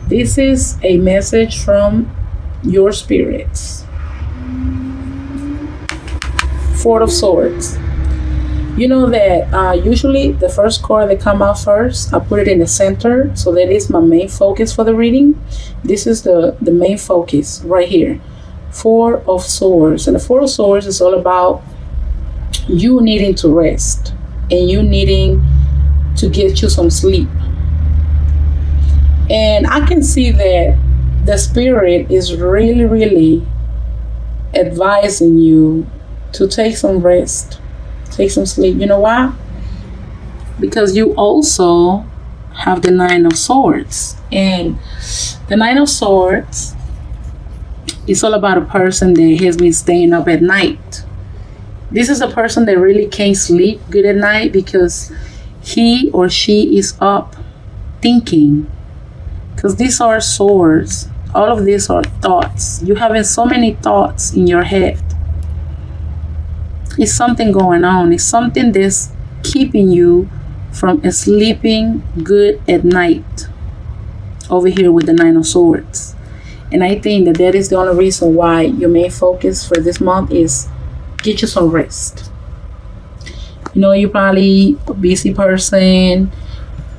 This is a message from your spirits. Four of Swords. You know that usually the first card that come out first, I put it in the center, so that is my main focus for the reading. This is the main focus right here. Four of Swords. And the Four of Swords is all about you needing to rest and you needing to get you some sleep. And I can see that the spirit is really, really advising you to take some rest, take some sleep. You know why? Because you also have the Nine of Swords. And the Nine of Swords is all about a person that has been staying up at night. This is a person that really can't sleep good at night because he or she is up thinking. Because these are swords. All of these are thoughts. You having so many thoughts in your head. It's something going on. It's something that's keeping you from sleeping good at night. Over here with the Nine of Swords. And I think that that is the only reason why your main focus for this month is get you some rest. You know, you're probably a busy person.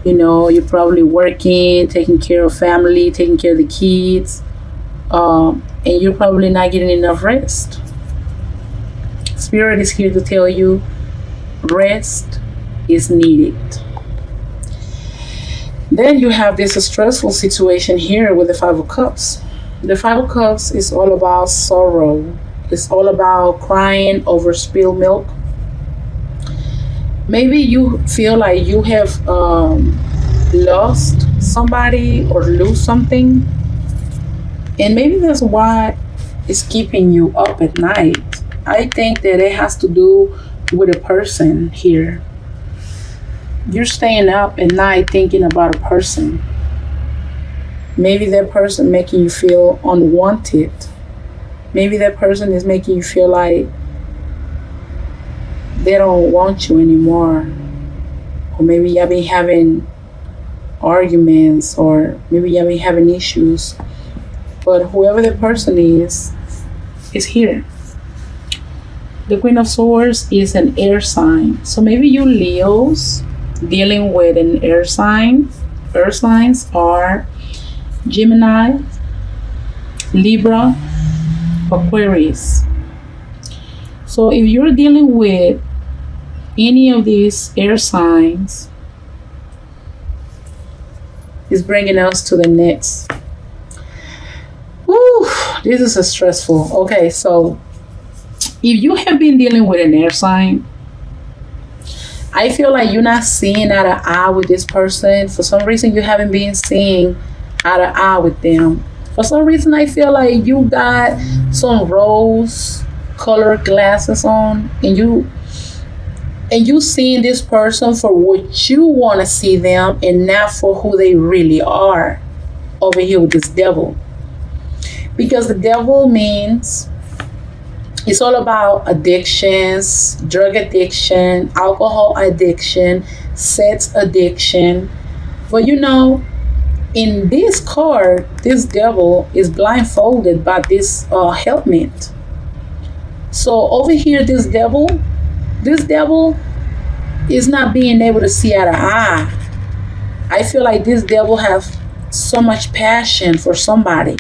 You know, you're probably working, taking care of family, taking care of the kids. And you're probably not getting enough rest. Spirit is here to tell you rest is needed. Then you have this stressful situation here with the Five of Cups. The Five of Cups is all about sorrow. It's all about crying over spilled milk. Maybe you feel like you have lost somebody or lose something. And maybe that's why it's keeping you up at night. I think that it has to do with a person here. You're staying up at night thinking about a person. Maybe that person making you feel unwanted. Maybe that person is making you feel like they don't want you anymore. Or maybe you've been having arguments, or maybe you've been having issues. But whoever the person is here. The Queen of Swords is an air sign. So maybe you Leos dealing with an air sign. Air signs are Gemini, Libra, Aquarius. So if you're dealing with any of these air signs, it's bringing us to the next. Woo, this is a stressful. Okay, so if you have been dealing with an air sign, I feel like you're not seeing eye to eye with this person. For some reason, you haven't been seeing eye to eye with them. For some reason, I feel like you got some rose colored glasses on, and you seeing this person for what you want to see them and not for who they really are over here with this devil. Because the devil means it's all about addictions, drug addiction, alcohol addiction, sex addiction. But you know, in this card, this devil is blindfolded by this helmet. So over here, this devil is not being able to see eye to eye. I feel like this devil has so much passion for somebody.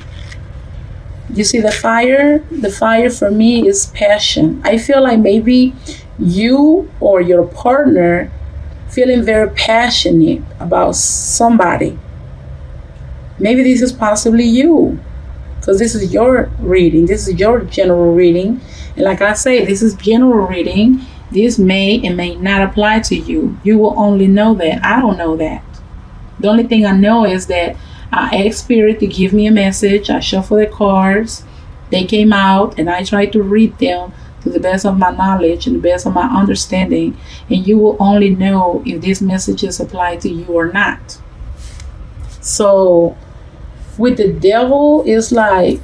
You see the fire? The fire for me is passion. I feel like maybe you or your partner feeling very passionate about somebody. Maybe this is possibly you, because this is your reading. This is your general reading. And like I say, this is general reading. This may and may not apply to you. You will only know that. I don't know that. The only thing I know is that I asked Spirit to give me a message. I shuffled the cards. They came out, and I tried to read them to the best of my knowledge and the best of my understanding. And you will only know if these messages apply to you or not. So with the devil, it's like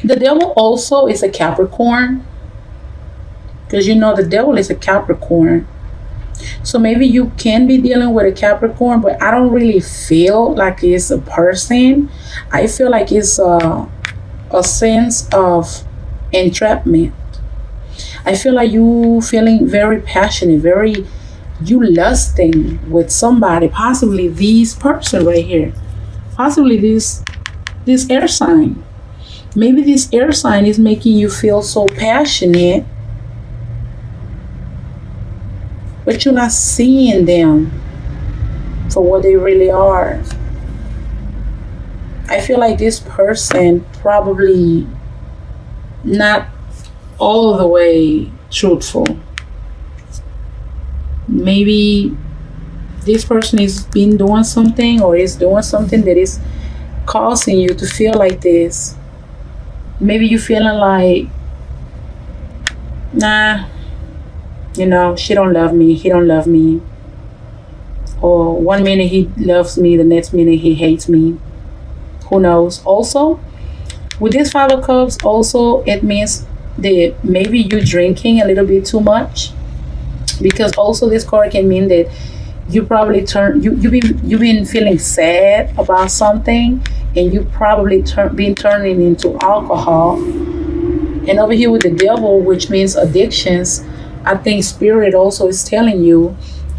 the devil also is a Capricorn. Because you know the devil is a Capricorn. So maybe you can be dealing with a Capricorn, but I don't really feel like it's a person. I feel like it's a sense of entrapment. I feel like you feeling very passionate, very you lusting with somebody, possibly this person right here, possibly this air sign. Maybe this air sign is making you feel so passionate, but you're not seeing them for what they really are. I feel like this person probably not all the way truthful. Maybe this person is been doing something or is doing something that is causing you to feel like this. Maybe you feeling like, nah, she don't love me, he don't love me. Or one minute he loves me, the next minute he hates me. Who knows? Also, with this Five of Cups, also it means that maybe you drinking a little bit too much. Because also this card can mean that you probably you've been feeling sad about something, and you probably been turning into alcohol. And over here with the devil, which means addictions, I think spirit also is telling you,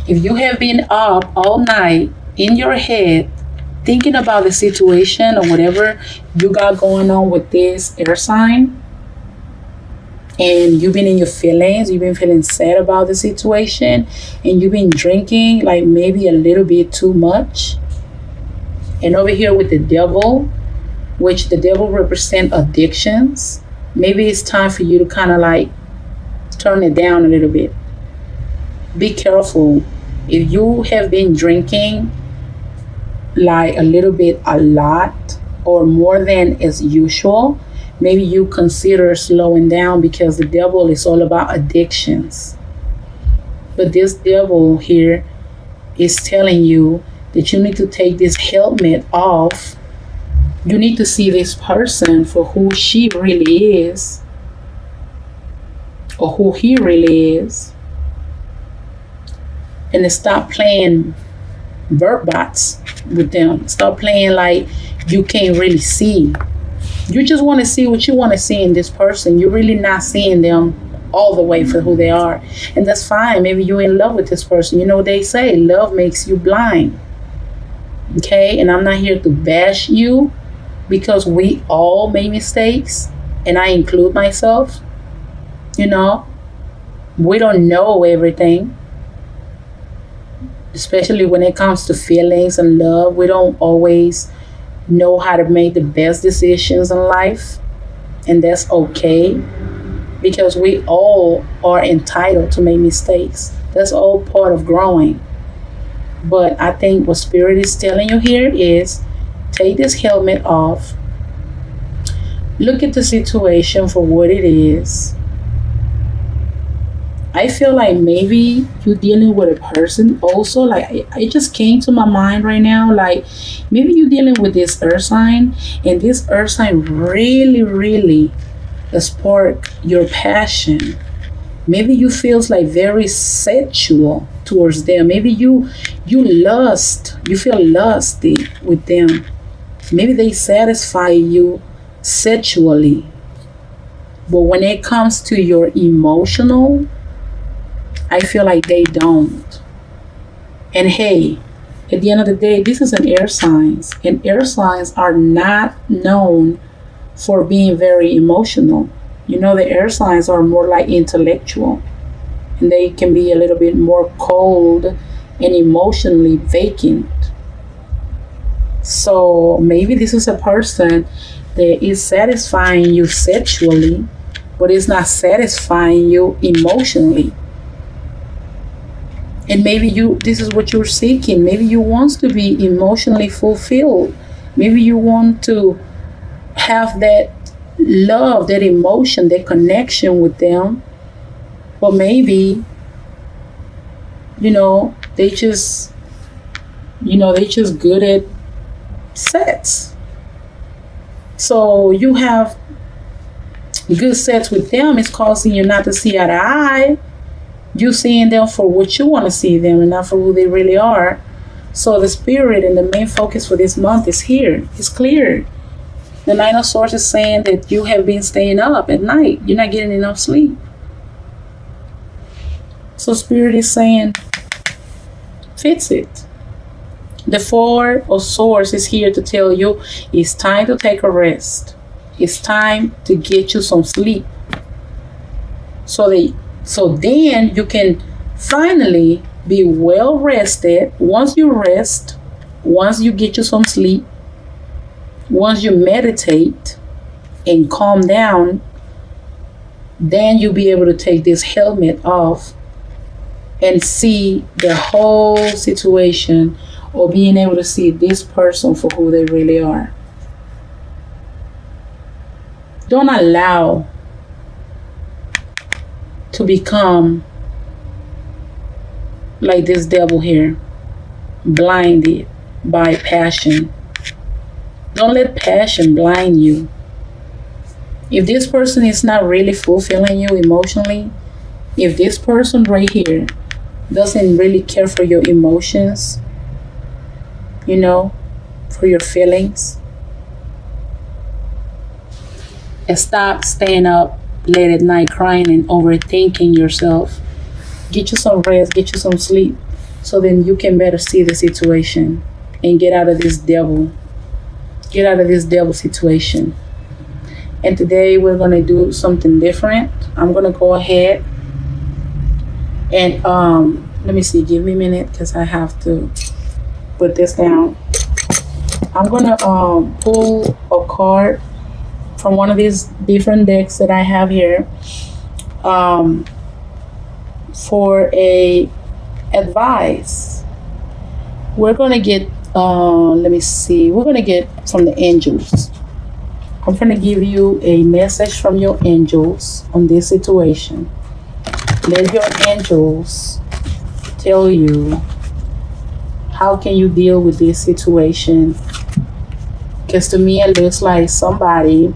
if you have been up all night in your head thinking about the situation or whatever you got going on with this air sign, and you've been in your feelings, you've been feeling sad about the situation, and you've been drinking like maybe a little bit too much. And over here with the devil, which the devil represent addictions, maybe it's time for you to kind of like turn it down a little bit. Be careful. If you have been drinking like a little bit a lot or more than as usual, maybe you consider slowing down, because the devil is all about addictions. But this devil here is telling you that you need to take this helmet off. You need to see this person for who she really is, or who he really is, and stop playing bird bots with them. Stop playing like you can't really see. You just want to see what you want to see in this person. You're really not seeing them all the way for who they are. And that's fine. Maybe you're in love with this person. You know what they say, love makes you blind. Okay? And I'm not here to bash you, because we all make mistakes, and I include myself. We don't know everything. Especially when it comes to feelings and love, we don't always know how to make the best decisions in life, and that's okay, because we all are entitled to make mistakes. That's all part of growing. But I think what spirit is telling you here is, take this helmet off, look at the situation for what it is. I feel like maybe you're dealing with a person also. Like, it just came to my mind right now. Like, maybe you're dealing with this earth sign, and this earth sign really, really spark your passion. Maybe you feels like very sexual towards them. Maybe you feel lusty with them. Maybe they satisfy you sexually. But when it comes to your emotional, I feel like they don't. And hey, at the end of the day, this is an air signs, and air signs are not known for being very emotional. The air signs are more like intellectual, and they can be a little bit more cold and emotionally vacant. So maybe this is a person that is satisfying you sexually, but it's not satisfying you emotionally. And maybe this is what you're seeking. Maybe you want to be emotionally fulfilled. Maybe you want to have that love, that emotion, that connection with them. But maybe, they just good at sex. So you have good sex with them, it's causing you not to see eye to eye. You seeing them for what you want to see them and not for who they really are. So the spirit and the main focus for this month is here. It's clear. The Nine of Swords is saying that you have been staying up at night. You're not getting enough sleep. So spirit is saying, fix it. The Four of Swords is here to tell you it's time to take a rest. It's time to get you some sleep. So then you can finally be well rested. Once you rest, once you get you some sleep, once you meditate and calm down, then you'll be able to take this helmet off and see the whole situation, or being able to see this person for who they really are. Don't allow to become like this devil here, blinded by passion. Don't let passion blind you. If this person is not really fulfilling you emotionally, if this person right here doesn't really care for your emotions, for your feelings, and stop staying up late at night crying and overthinking yourself. Get you some rest, get you some sleep, so then you can better see the situation and get out of this devil. Get out of this devil situation. And today we're going to do something different. I'm going to go ahead and let me see, give me a minute because I have to put this down. I'm going to pull a card from one of these different decks that I have here for a advice. We're going to get let me see, we're going to get from the angels. I'm going to give you a message from your angels on this situation. Let your angels tell you how can you deal with this situation, because to me it looks like somebody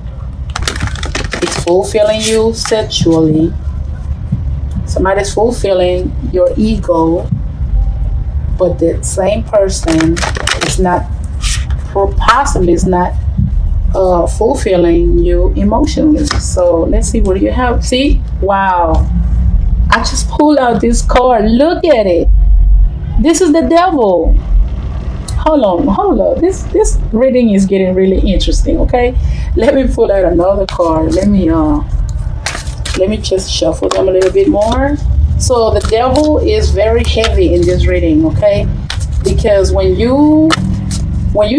is fulfilling you sexually. Somebody's fulfilling your ego, but the same person is not, possibly is not fulfilling you emotionally. So let's see, what do you have? See, wow, I just pulled out this card. Look at it. This is the devil. Hold on. This reading is getting really interesting. Okay, let me pull out another card. Let me just shuffle them a little bit more. So the devil is very heavy in this reading, okay? Because when you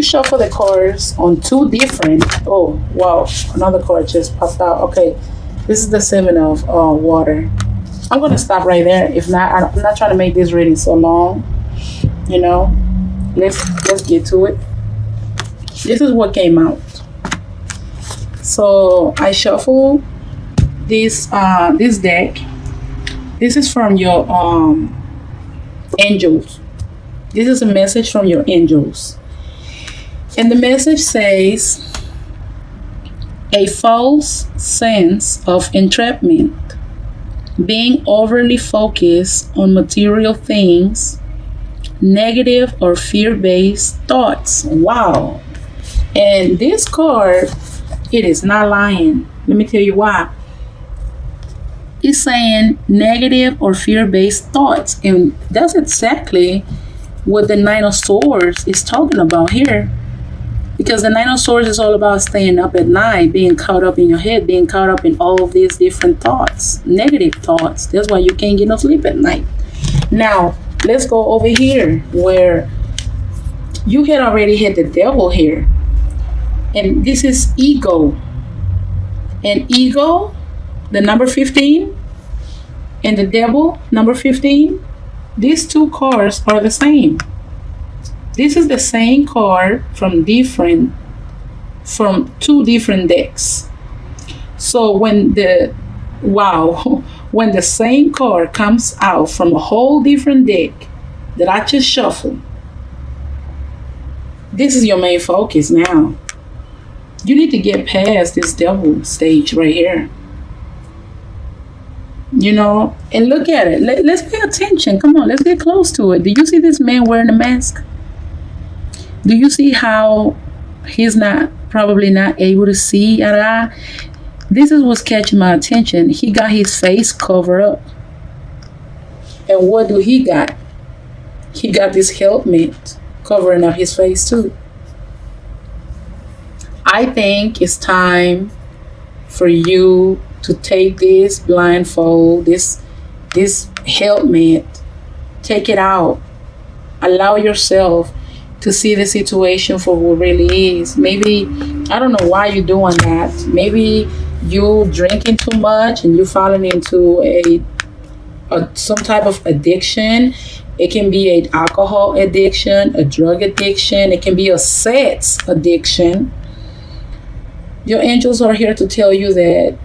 shuffle the cards on two different, oh wow, another card just popped out. Okay, this is the Seven of Water. I'm gonna stop right there. If not, I'm not trying to make this reading so long. Let's get to it. This is what came out. So I shuffled this deck. This is from your angels. This is a message from your angels. And the message says, a false sense of entrapment, being overly focused on material things, negative or fear-based thoughts. Wow. And this card, it is not lying. Let me tell you why. It's saying negative or fear-based thoughts. And that's exactly what the Nine of Swords is talking about here. Because the Nine of Swords is all about staying up at night, being caught up in your head, being caught up in all of these different thoughts, negative thoughts. That's why you can't get no sleep at night. Now, let's go over here where you had already hit the devil here. And this is ego. And ego, the number 15, and the devil, number 15, these two cards are the same. This is the same card from two different decks. So when the same card comes out from a whole different deck that I just shuffled, this is your main focus now. You need to get past this devil stage right here. And look at it. Let's pay attention. Come on, let's get close to it. Do you see this man wearing a mask? Do you see how he's probably not able to see at all? This is what's catching my attention. He got his face covered up. And what do he got? He got this helmet covering up his face too. I think it's time for you to take this blindfold, this helmet, take it out. Allow yourself to see the situation for what really is. Maybe, I don't know why you're doing that. Maybe you drinking too much and you're falling into some type of addiction. It can be an alcohol addiction, a drug addiction. It can be a sex addiction. Your angels are here to tell you that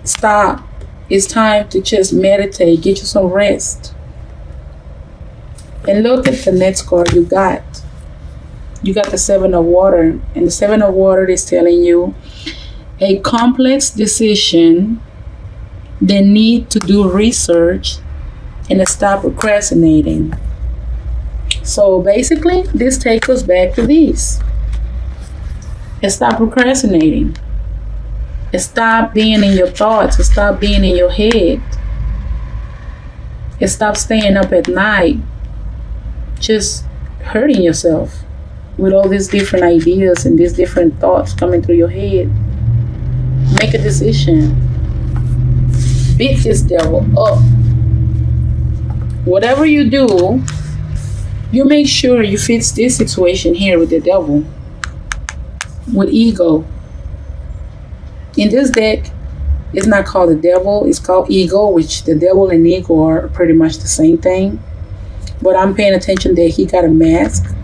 stop. It's time to just meditate, get you some rest. And look at the next card you got. You got the Seven of Water. And the Seven of Water is telling you a complex decision. They need to do research and stop procrastinating. So basically, this takes us back to this. And stop procrastinating. And stop being in your thoughts. And stop being in your head. And stop staying up at night just hurting yourself with all these different ideas and these different thoughts coming through your head. Make a decision. Beat this devil up. Whatever you do, you make sure you fix this situation here with the devil. With ego. In this deck, it's not called the devil, it's called ego, which the devil and ego are pretty much the same thing. But I'm paying attention that he got a mask.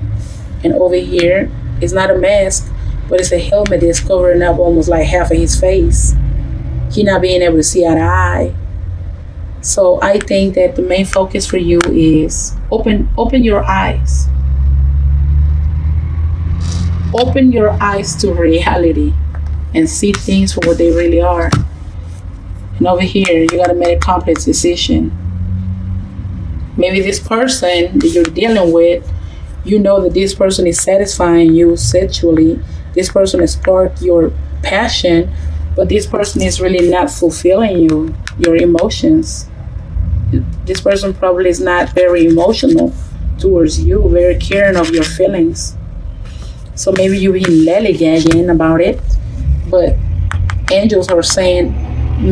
And over here, it's not a mask, but it's a helmet that's covering up almost like half of his face. He not being able to see out of eye. So I think that the main focus for you is open your eyes. Open your eyes to reality and see things for what they really are. And over here, you got to make a complex decision. Maybe this person that you're dealing with, you know that this person is satisfying you sexually. This person has sparked your passion, but this person is really not fulfilling you, your emotions. This person probably is not very emotional towards you, very caring of your feelings. So maybe you've been lollygagging about it, but angels are saying,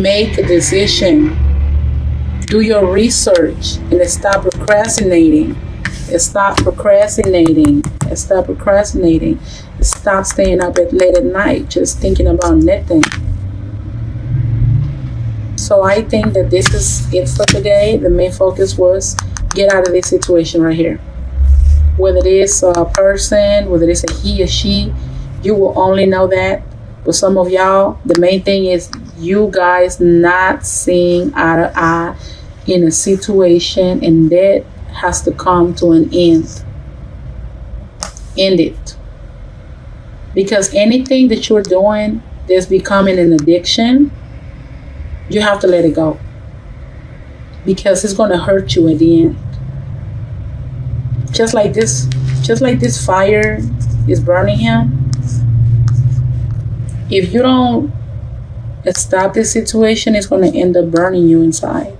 make a decision. Do your research and stop procrastinating. Stop procrastinating. Stop procrastinating. Stop staying up late at night just thinking about nothing. So I think that this is it for today. The main focus was get out of this situation right here. Whether it is a person, whether it's a he or she, you will only know that. But some of y'all, the main thing is you guys not seeing eye to eye in a situation, and that has to come to an end. End it. Because anything that you're doing that's becoming an addiction, you have to let it go. Because it's going to hurt you at the end. Just like this fire is burning him. If you don't stop this situation, it's going to end up burning you inside.